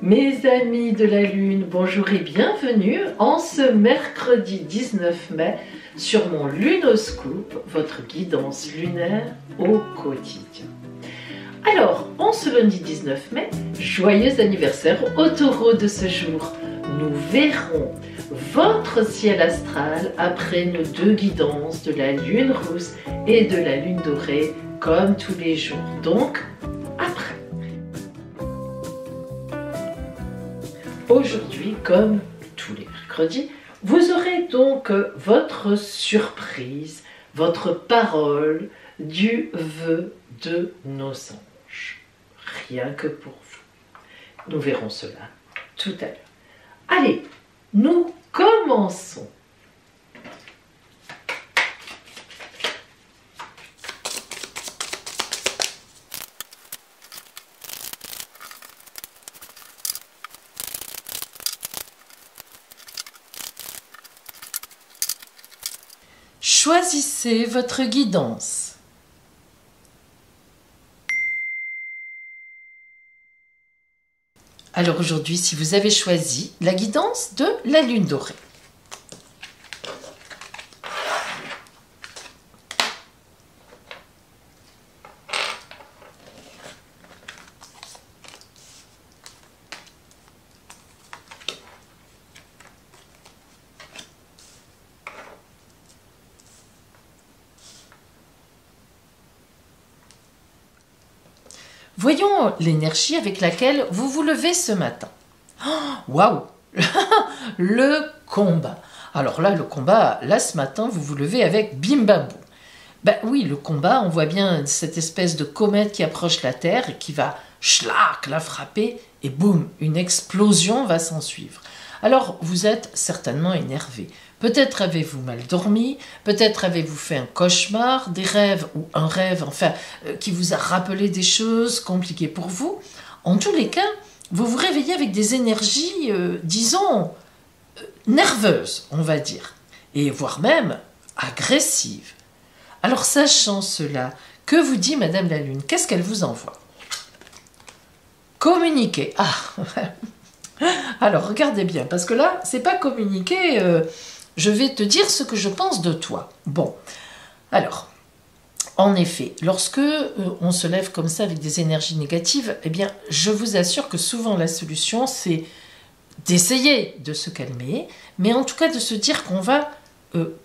Mes amis de la Lune, bonjour et bienvenue en ce mercredi 19 mai sur mon Lunoscope, votre guidance lunaire au quotidien. Alors, en ce lundi 19 mai, joyeux anniversaire au taureau de ce jour. Nous verrons votre ciel astral après nos deux guidances de la lune rousse et de la lune dorée, comme tous les jours. Donc, après. Aujourd'hui, comme tous les mercredis, vous aurez donc votre surprise, votre parole du vœu de nos anges. Rien que pour vous. Nous verrons cela tout à l'heure. Allez, nous commençons. Choisissez votre guidance. Alors aujourd'hui, si vous avez choisi la guidance de la lune dorée. Voyons l'énergie avec laquelle vous vous levez ce matin. Waouh! Le combat. Alors là, le combat, là ce matin, vous vous levez avec bim bam boum. Ben oui, le combat, on voit bien cette espèce de comète qui approche la Terre et qui va schlac, la frapper et boum, une explosion va s'en suivre. Alors vous êtes certainement énervé. Peut-être avez-vous mal dormi, peut-être avez-vous fait un cauchemar, des rêves ou un rêve, enfin, qui vous a rappelé des choses compliquées pour vous. En tous les cas, vous vous réveillez avec des énergies, disons, nerveuses, on va dire, et voire même agressives. Alors, sachant cela, que vous dit Madame la Lune? Qu'est-ce qu'elle vous envoie? Communiquer. Ah, alors regardez bien, parce que là, c'est pas communiquer. Je vais te dire ce que je pense de toi. Bon, alors, en effet, lorsque on se lève comme ça avec des énergies négatives, eh bien, je vous assure que souvent la solution, c'est d'essayer de se calmer, mais en tout cas de se dire qu'on va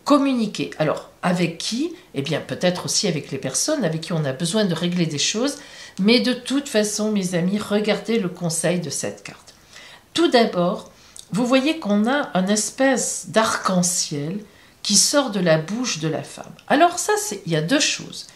communiquer. Alors, avec qui? Eh bien, peut-être aussi avec les personnes avec qui on a besoin de régler des choses, mais de toute façon, mes amis, regardez le conseil de cette carte. Tout d'abord, vous voyez qu'on a une espèce d'arc-en-ciel qui sort de la bouche de la femme. Alors ça, il y a deux choses.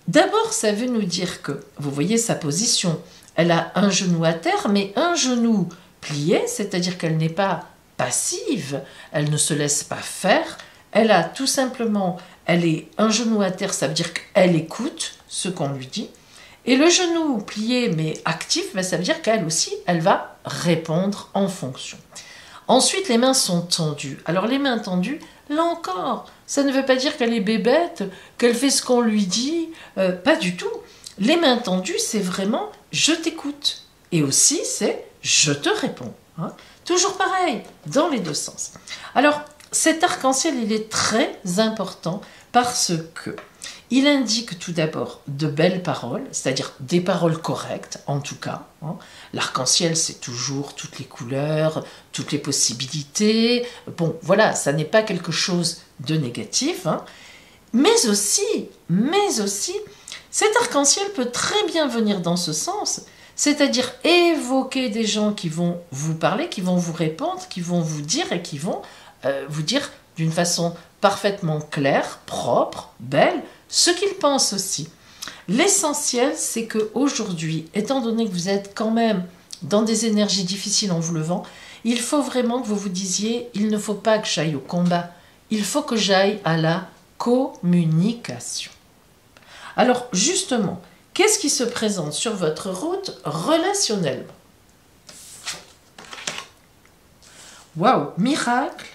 D'abord, ça veut nous dire que, vous voyez sa position, elle a un genou à terre, mais un genou plié, c'est-à-dire qu'elle n'est pas passive, elle ne se laisse pas faire, elle a tout simplement, elle est un genou à terre, ça veut dire qu'elle écoute ce qu'on lui dit, et le genou plié mais actif, ben ça veut dire qu'elle aussi, elle va répondre en fonction. Ensuite, les mains sont tendues. Alors, les mains tendues, là encore, ça ne veut pas dire qu'elle est bébête, qu'elle fait ce qu'on lui dit, pas du tout. Les mains tendues, c'est vraiment « je t'écoute ». Et aussi, c'est « je te réponds ». Hein. Toujours pareil, dans les deux sens. Alors, cet arc-en-ciel, il est très important parce que il indique tout d'abord de belles paroles, c'est-à-dire des paroles correctes, en tout cas. Hein. L'arc-en-ciel, c'est toujours toutes les couleurs, toutes les possibilités. Bon, voilà, ça n'est pas quelque chose de négatif. Hein. Mais aussi, cet arc-en-ciel peut très bien venir dans ce sens, c'est-à-dire évoquer des gens qui vont vous parler, qui vont vous répondre, qui vont vous dire et qui vont vous dire d'une façon parfaitement claire, propre, belle, ce qu'ils pensent aussi. L'essentiel, c'est qu'aujourd'hui, étant donné que vous êtes quand même dans des énergies difficiles en vous levant, il faut vraiment que vous vous disiez, il ne faut pas que j'aille au combat, il faut que j'aille à la communication. Alors justement, qu'est-ce qui se présente sur votre route relationnellement? Waouh, miracle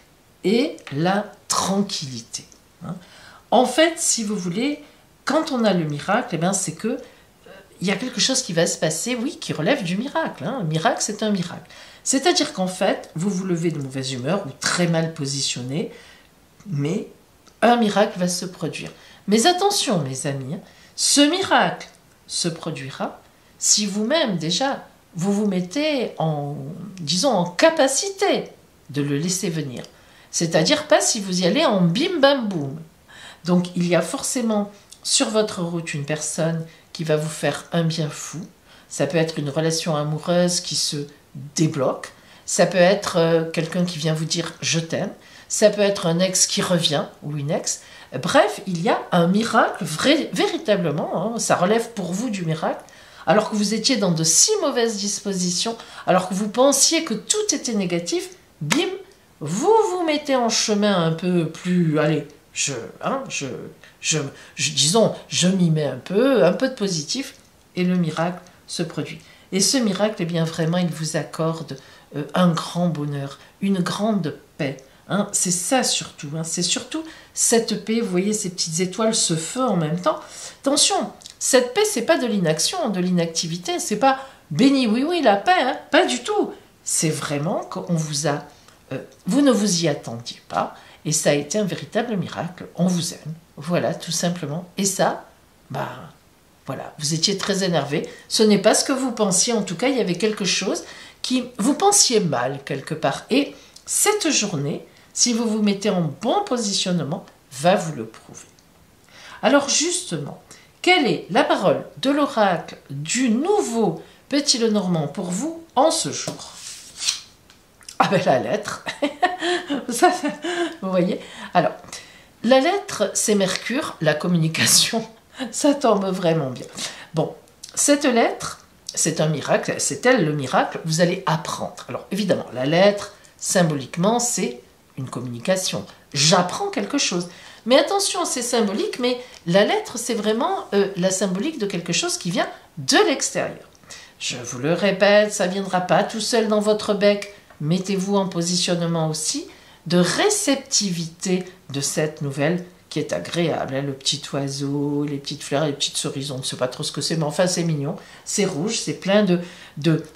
et la tranquillité. Hein. En fait, si vous voulez, quand on a le miracle, eh bien, c'est que il y a quelque chose qui va se passer, oui, qui relève du miracle. Hein. Un miracle, c'est un miracle. C'est-à-dire qu'en fait, vous vous levez de mauvaise humeur ou très mal positionné, mais un miracle va se produire. Mais attention, mes amis, hein, ce miracle se produira si vous-même, déjà, vous vous mettez en, disons, en capacité de le laisser venir. C'est-à-dire pas si vous y allez en bim bam boum. Donc il y a forcément sur votre route une personne qui va vous faire un bien fou. Ça peut être une relation amoureuse qui se débloque. Ça peut être quelqu'un qui vient vous dire « je t'aime ». Ça peut être un ex qui revient ou une ex. Bref, il y a un miracle, véritablement, hein, ça relève pour vous du miracle, alors que vous étiez dans de si mauvaises dispositions, alors que vous pensiez que tout était négatif, bim, vous vous mettez en chemin un peu plus, allez, disons, je m'y mets un peu de positif, et le miracle se produit. Et ce miracle, eh bien vraiment, il vous accorde un grand bonheur, une grande paix. Hein, c'est ça surtout, hein, c'est surtout cette paix, vous voyez ces petites étoiles, ce feu en même temps. Attention, cette paix, c'est pas de l'inaction, de l'inactivité, c'est pas béni, oui, oui, la paix, hein, pas du tout. C'est vraiment qu'on vous a, vous ne vous y attendiez pas, et ça a été un véritable miracle, on vous aime, voilà, tout simplement. Et ça, bah, voilà, vous étiez très énervé, ce n'est pas ce que vous pensiez, en tout cas, il y avait quelque chose qui, vous pensiez mal quelque part, et cette journée, si vous vous mettez en bon positionnement, va vous le prouver. Alors justement, quelle est la parole de l'oracle du nouveau Petit Lenormand pour vous en ce jour? Ah ben la lettre, ça, vous voyez. Alors, la lettre, c'est Mercure, la communication, ça tombe vraiment bien. Bon, cette lettre, c'est un miracle, c'est elle le miracle, vous allez apprendre. Alors évidemment, la lettre, symboliquement, c'est une communication. J'apprends quelque chose. Mais attention, c'est symbolique, mais la lettre, c'est vraiment la symbolique de quelque chose qui vient de l'extérieur. Je vous le répète, ça ne viendra pas tout seul dans votre bec. Mettez-vous en positionnement aussi de réceptivité de cette nouvelle qui est agréable. Hein, le petit oiseau, les petites fleurs, les petites cerises, on ne sait pas trop ce que c'est, mais enfin c'est mignon. C'est rouge, c'est plein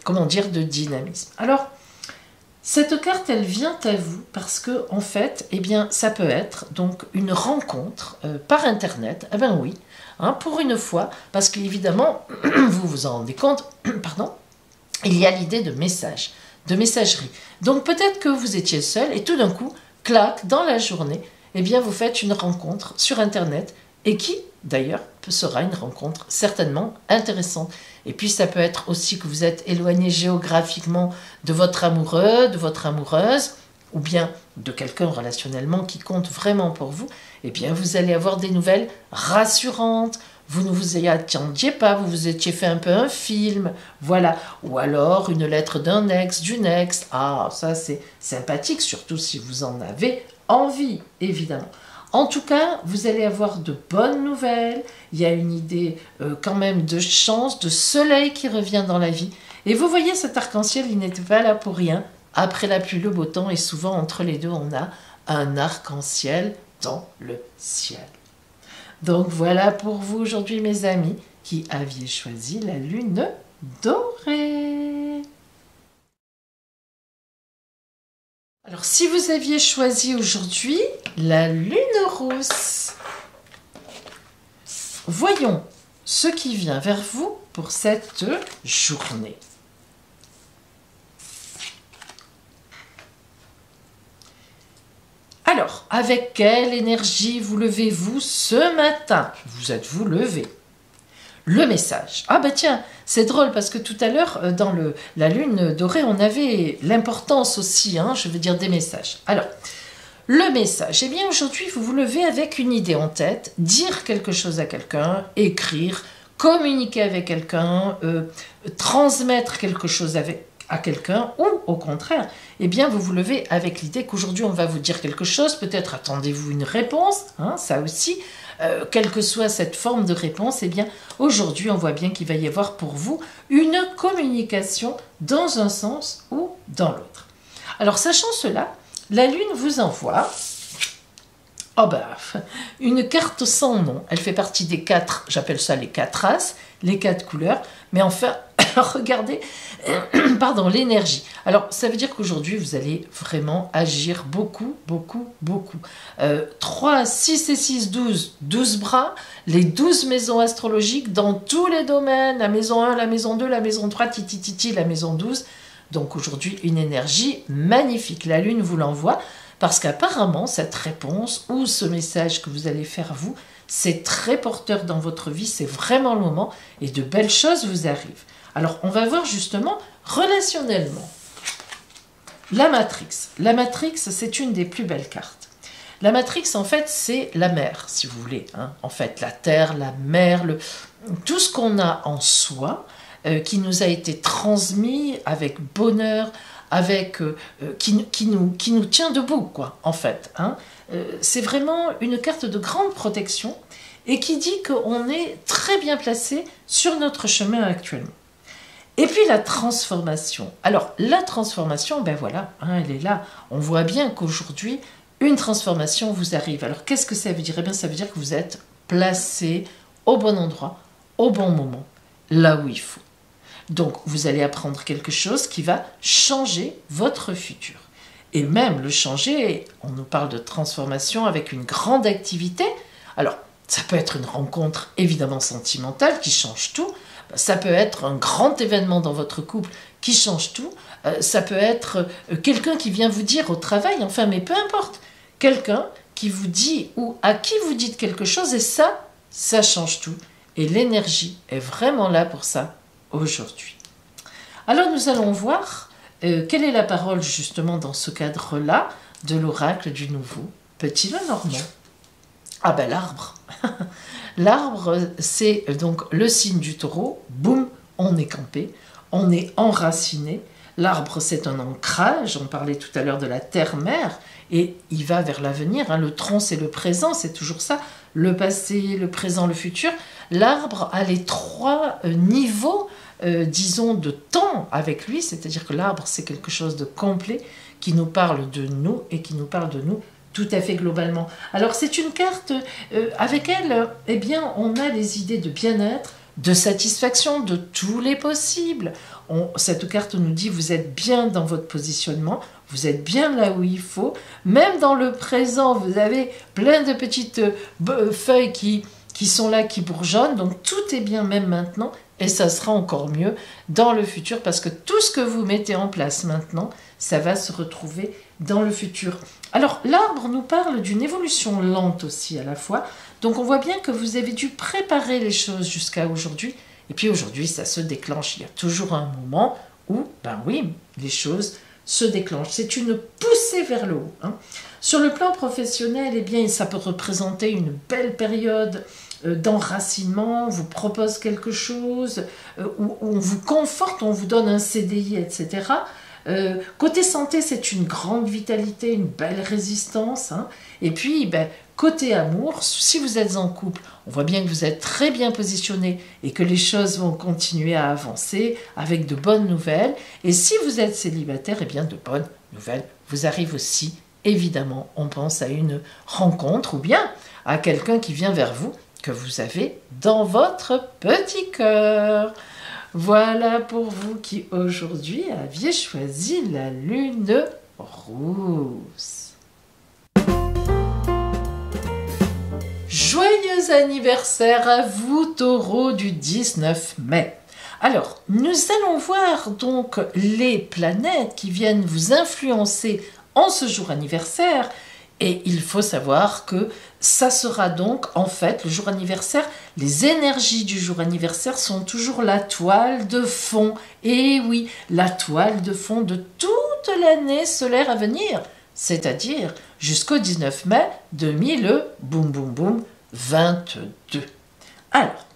comment dire, de dynamisme. Alors, cette carte, elle vient à vous parce que, en fait, eh bien, ça peut être donc une rencontre par Internet. Eh bien oui, hein, pour une fois, parce qu'évidemment, vous vous en rendez compte, pardon, il y a l'idée de message, de messagerie. Donc peut-être que vous étiez seul et tout d'un coup, clac, dans la journée, eh bien, vous faites une rencontre sur Internet et qui, d'ailleurs, sera une rencontre certainement intéressante. Et puis, ça peut être aussi que vous êtes éloigné géographiquement de votre amoureux, de votre amoureuse, ou bien de quelqu'un relationnellement qui compte vraiment pour vous. Eh bien, vous allez avoir des nouvelles rassurantes. Vous ne vous y attendiez pas, vous vous étiez fait un peu un film, voilà. Ou alors une lettre d'un ex, d'une ex. Ah, ça c'est sympathique, surtout si vous en avez envie, évidemment. En tout cas, vous allez avoir de bonnes nouvelles, il y a une idée quand même de chance, de soleil qui revient dans la vie. Et vous voyez cet arc-en-ciel, il n'était pas là pour rien. Après la pluie, le beau temps, et souvent entre les deux, on a un arc-en-ciel dans le ciel. Donc voilà pour vous aujourd'hui, mes amis, qui aviez choisi la lune dorée. Alors, si vous aviez choisi aujourd'hui la lune rousse, voyons ce qui vient vers vous pour cette journée. Alors, avec quelle énergie vous levez-vous ce matin? Vous êtes-vous levé? Le message. Ah bah tiens, c'est drôle parce que tout à l'heure, dans la lune dorée, on avait l'importance aussi, hein, je veux dire, des messages. Alors, le message. Eh bien, aujourd'hui, vous vous levez avec une idée en tête, dire quelque chose à quelqu'un, écrire, communiquer avec quelqu'un, transmettre quelque chose à quelqu'un, ou au contraire, eh bien, vous vous levez avec l'idée qu'aujourd'hui, on va vous dire quelque chose, peut-être attendez-vous une réponse, hein, ça aussi, quelle que soit cette forme de réponse, eh bien, aujourd'hui, on voit bien qu'il va y avoir pour vous une communication dans un sens ou dans l'autre. Alors, sachant cela, la Lune vous envoie Oh ben, une carte sans nom, elle fait partie des 4, j'appelle ça les 4 races, les 4 couleurs, mais enfin, regardez, pardon, l'énergie. Alors, ça veut dire qu'aujourd'hui, vous allez vraiment agir beaucoup, beaucoup, beaucoup. 3, 6 et 6, 12, 12 bras, les 12 maisons astrologiques dans tous les domaines, la maison 1, la maison 2, la maison 3, titi, la maison 12. Donc aujourd'hui, une énergie magnifique. La Lune vous l'envoie. Parce qu'apparemment, cette réponse ou ce message que vous allez faire vous, c'est très porteur dans votre vie, c'est vraiment le moment et de belles choses vous arrivent. Alors, on va voir justement relationnellement. La Matrix. La Matrix, c'est une des plus belles cartes. La Matrix, en fait, c'est la mer, si vous voulez. Hein. En fait, la terre, la mer, tout ce qu'on a en soi, qui nous a été transmis avec bonheur, avec qui nous tient debout, quoi, en fait. Hein. C'est vraiment une carte de grande protection et qui dit qu'on est très bien placé sur notre chemin actuellement. Et puis la transformation. Alors, la transformation, ben voilà, hein, elle est là. On voit bien qu'aujourd'hui, une transformation vous arrive. Alors, qu'est-ce que ça veut dire? Eh bien, ça veut dire que vous êtes placé au bon endroit, au bon moment, là où il faut. Donc, vous allez apprendre quelque chose qui va changer votre futur. Et même le changer, on nous parle de transformation avec une grande activité. Alors, ça peut être une rencontre évidemment sentimentale qui change tout. Ça peut être un grand événement dans votre couple qui change tout. Ça peut être quelqu'un qui vient vous dire au travail, enfin, mais peu importe. Quelqu'un qui vous dit ou à qui vous dites quelque chose et ça change tout. Et l'énergie est vraiment là pour ça aujourd'hui. Alors nous allons voir quelle est la parole justement dans ce cadre-là de l'oracle du nouveau Petit Lenormand. Ah ben l'arbre. L'arbre, c'est donc le signe du taureau. Boum, on est campé, on est enraciné. L'arbre, c'est un ancrage. On parlait tout à l'heure de la terre-mère et il va vers l'avenir. Hein. Le tronc, c'est le présent, c'est toujours ça. Le passé, le présent, le futur. L'arbre a les 3 niveaux, disons, de temps avec lui. C'est-à-dire que l'arbre, c'est quelque chose de complet qui nous parle de nous et qui nous parle de nous tout à fait globalement. Alors, c'est une carte, avec elle, eh bien, on a les idées de bien-être, de satisfaction, de tous les possibles. Cette carte nous dit, vous êtes bien dans votre positionnement, vous êtes bien là où il faut. Même dans le présent, vous avez plein de petites feuilles qui sont là, qui bourgeonnent. Donc, tout est bien même maintenant. Et ça sera encore mieux dans le futur parce que tout ce que vous mettez en place maintenant, ça va se retrouver dans le futur. Alors, l'arbre nous parle d'une évolution lente aussi à la fois. Donc, on voit bien que vous avez dû préparer les choses jusqu'à aujourd'hui. Et puis aujourd'hui, ça se déclenche. Il y a toujours un moment où, ben oui, les choses se déclenchent. C'est une poussée vers le haut. Hein. Sur le plan professionnel, eh bien, ça peut représenter une belle période d'enracinement, on vous propose quelque chose, où on vous conforte, on vous donne un CDI, etc. Côté santé, c'est une grande vitalité, une belle résistance. Hein. Et puis, ben, côté amour, si vous êtes en couple, on voit bien que vous êtes très bien positionné et que les choses vont continuer à avancer avec de bonnes nouvelles. Et si vous êtes célibataire, eh bien, de bonnes nouvelles vous arrivent aussi. Évidemment, on pense à une rencontre ou bien à quelqu'un qui vient vers vous que vous avez dans votre petit cœur. Voilà pour vous qui aujourd'hui aviez choisi la lune rousse. Joyeux anniversaire à vous, taureau, du 19 mai. Alors, nous allons voir donc les planètes qui viennent vous influencer en ce jour anniversaire. Et il faut savoir que ça sera donc, en fait, le jour anniversaire, les énergies du jour anniversaire sont toujours la toile de fond. Et oui, la toile de fond de toute l'année solaire à venir, c'est-à-dire jusqu'au 19 mai 2022. Alors,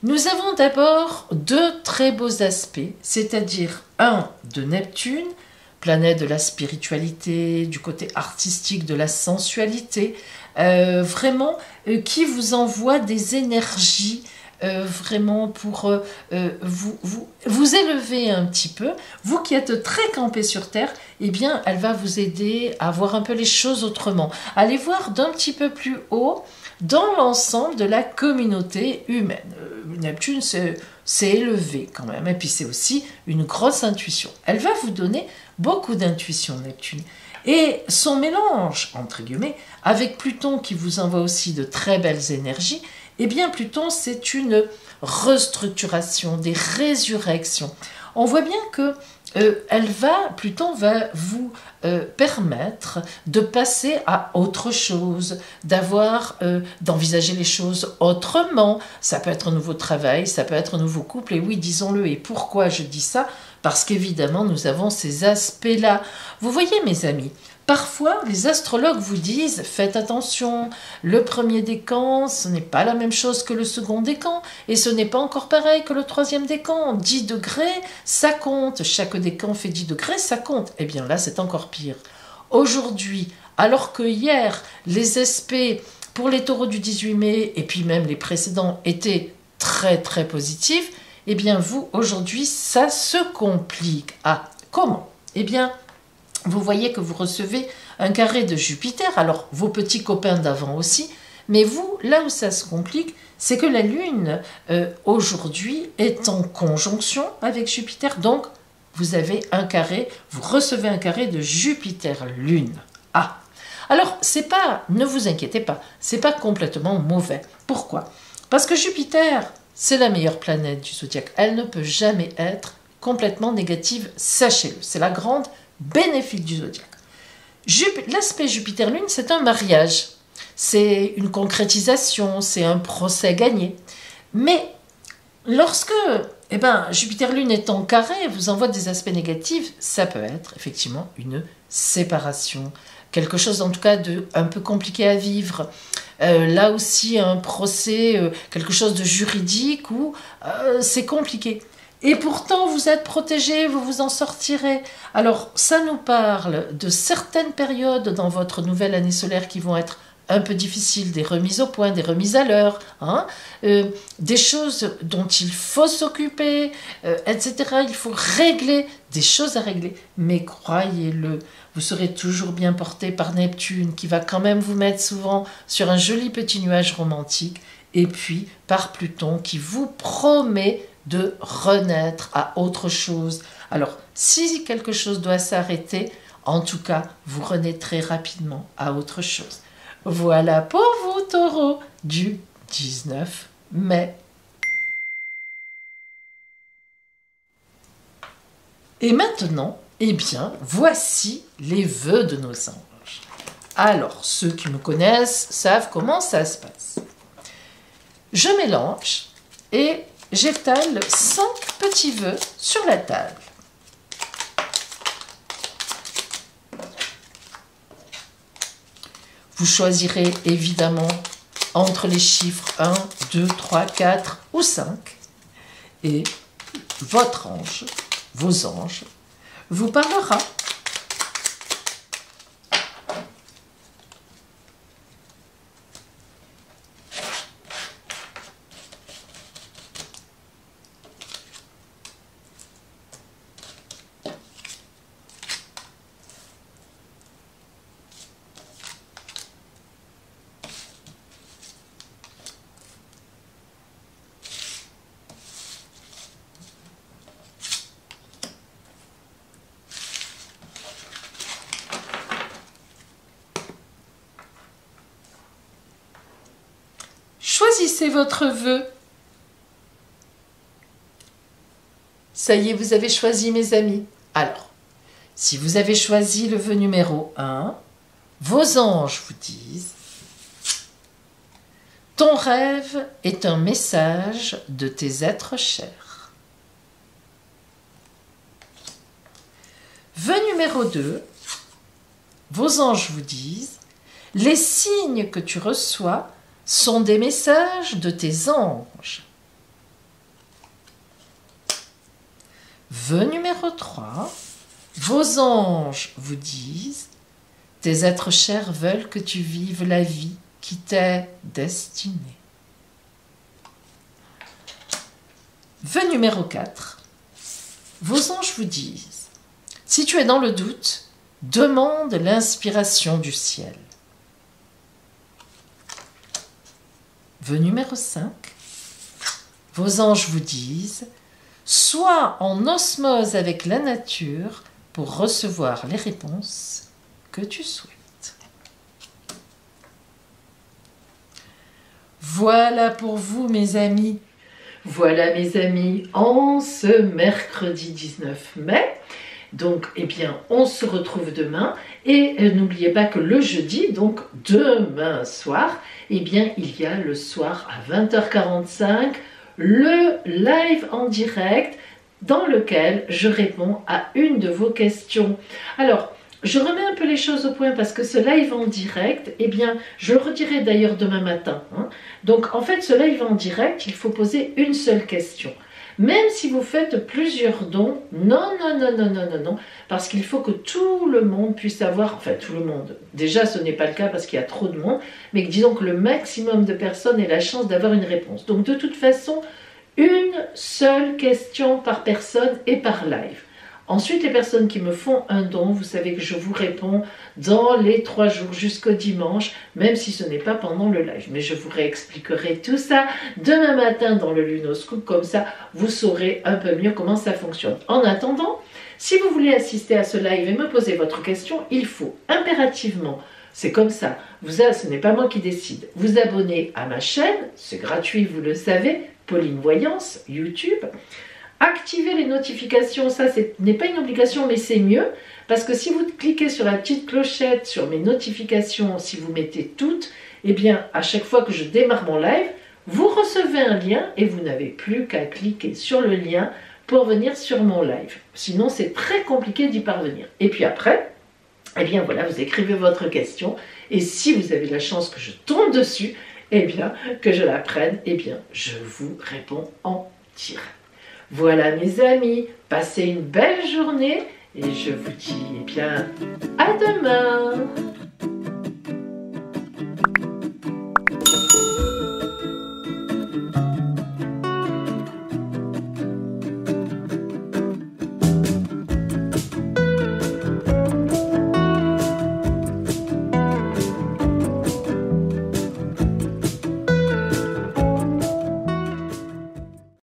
nous avons d'abord 2 très beaux aspects, c'est-à-dire un de Neptune, planète de la spiritualité, du côté artistique, de la sensualité, vraiment qui vous envoie des énergies vraiment pour vous élever un petit peu. Vous qui êtes très campé sur terre, eh bien, elle va vous aider à voir un peu les choses autrement. Allez voir d'un petit peu plus haut dans l'ensemble de la communauté humaine. Neptune, c'est élevé quand même, et puis c'est aussi une grosse intuition. Elle va vous donner beaucoup d'intuition, Neptune. Et son mélange, entre guillemets, avec Pluton qui vous envoie aussi de très belles énergies, eh bien Pluton, c'est une restructuration, des résurrections. On voit bien que Pluton va vous permettre de passer à autre chose, d'envisager les choses autrement. Ça peut être un nouveau travail, ça peut être un nouveau couple, et oui, disons-le. Et pourquoi je dis ça? Parce qu'évidemment, nous avons ces aspects-là. Vous voyez, mes amis, parfois, les astrologues vous disent « Faites attention, le premier décan, ce n'est pas la même chose que le second décan, et ce n'est pas encore pareil que le troisième décan. 10 degrés, ça compte. Chaque décan fait 10 degrés, ça compte. » Eh bien là, c'est encore pire. Aujourd'hui, alors que hier, les aspects pour les taureaux du 18 mai, et puis même les précédents, étaient très très positifs, eh bien vous, aujourd'hui, ça se complique. Ah, comment? Eh bien, vous voyez que vous recevez un carré de Jupiter, alors vos petits copains d'avant aussi, mais vous, là où ça se complique, c'est que la Lune, aujourd'hui, est en conjonction avec Jupiter, donc vous avez un carré, vous recevez un carré de Jupiter-Lune. Ah, alors, ne vous inquiétez pas, c'est pas complètement mauvais. Pourquoi? Parce que Jupiter, c'est la meilleure planète du zodiaque. Elle ne peut jamais être complètement négative, sachez-le. C'est la grande bénéfique du zodiaque. L'aspect Jupiter-Lune, c'est un mariage. C'est une concrétisation, c'est un procès gagné. Mais lorsque Jupiter-Lune est en carré, vous envoie des aspects négatifs, ça peut être effectivement une séparation. Quelque chose en tout cas de un peu compliqué à vivre. Là aussi, un procès, quelque chose de juridique où c'est compliqué. Et pourtant, vous êtes protégé, vous vous en sortirez. Alors, ça nous parle de certaines périodes dans votre nouvelle année solaire qui vont être un peu difficiles, des remises au point, des remises à l'heure, hein, des choses dont il faut s'occuper, etc. Il faut régler, des choses à régler. Mais croyez-le, vous serez toujours bien porté par Neptune, qui va quand même vous mettre souvent sur un joli petit nuage romantique, et puis par Pluton, qui vous promet de renaître à autre chose. Alors, si quelque chose doit s'arrêter, en tout cas, vous renaîtrez rapidement à autre chose. Voilà pour vous, taureaux, du 19 mai. Et maintenant, eh bien, voici les vœux de nos anges. Alors, ceux qui me connaissent savent comment ça se passe. Je mélange et j'étale 5 petits vœux sur la table. Vous choisirez évidemment entre les chiffres 1, 2, 3, 4 ou 5. Et votre ange, vos anges, vous parlera. Choisissez votre vœu. Ça y est, vous avez choisi, mes amis. Alors, si vous avez choisi le vœu numéro 1, vos anges vous disent « Ton rêve est un message de tes êtres chers. » Vœu numéro 2, vos anges vous disent « Les signes que tu reçois sont des messages de tes anges. » Vœu numéro 3, vos anges vous disent « Tes êtres chers veulent que tu vives la vie qui t'est destinée. » Vœu numéro 4. Vos anges vous disent, si tu es dans le doute, demande l'inspiration du ciel. Vœu numéro 5. Vos anges vous disent, sois en osmose avec la nature pour recevoir les réponses que tu souhaites. Voilà pour vous, mes amis. Voilà, mes amis, en ce mercredi 19 mai. Donc, eh bien, on se retrouve demain. Et n'oubliez pas que le jeudi, donc demain soir, eh bien, il y a le soir à 20h45, le live en direct dans lequel je réponds à une de vos questions. Alors, je remets un peu les choses au point parce que ce live en direct, eh bien, je le redirai d'ailleurs demain matin. Donc, en fait, ce live en direct, il faut poser une seule question. Même si vous faites plusieurs dons, non, parce qu'il faut que tout le monde puisse avoir, enfin tout le monde, déjà ce n'est pas le cas parce qu'il y a trop de monde, mais que disons que le maximum de personnes ait la chance d'avoir une réponse. Donc de toute façon, une seule question par personne et par live. Ensuite, les personnes qui me font un don, vous savez que je vous réponds dans les 3 jours jusqu'au dimanche, même si ce n'est pas pendant le live. Mais je vous réexpliquerai tout ça demain matin dans le Lunoscoop, comme ça vous saurez un peu mieux comment ça fonctionne. En attendant, si vous voulez assister à ce live et me poser votre question, il faut impérativement, c'est comme ça, ce n'est pas moi qui décide, vous abonner à ma chaîne, c'est gratuit, vous le savez, Pauline Voyance, YouTube. Activer les notifications, ça ce n'est pas une obligation mais c'est mieux parce que si vous cliquez sur la petite clochette sur mes notifications, si vous mettez toutes, eh bien à chaque fois que je démarre mon live, vous recevez un lien et vous n'avez plus qu'à cliquer sur le lien pour venir sur mon live. Sinon c'est très compliqué d'y parvenir. Et puis après, eh bien voilà, vous écrivez votre question et si vous avez la chance que je tombe dessus, eh bien que je la prenne, eh bien je vous réponds en direct. Voilà mes amis, passez une belle journée et je vous dis eh bien à demain.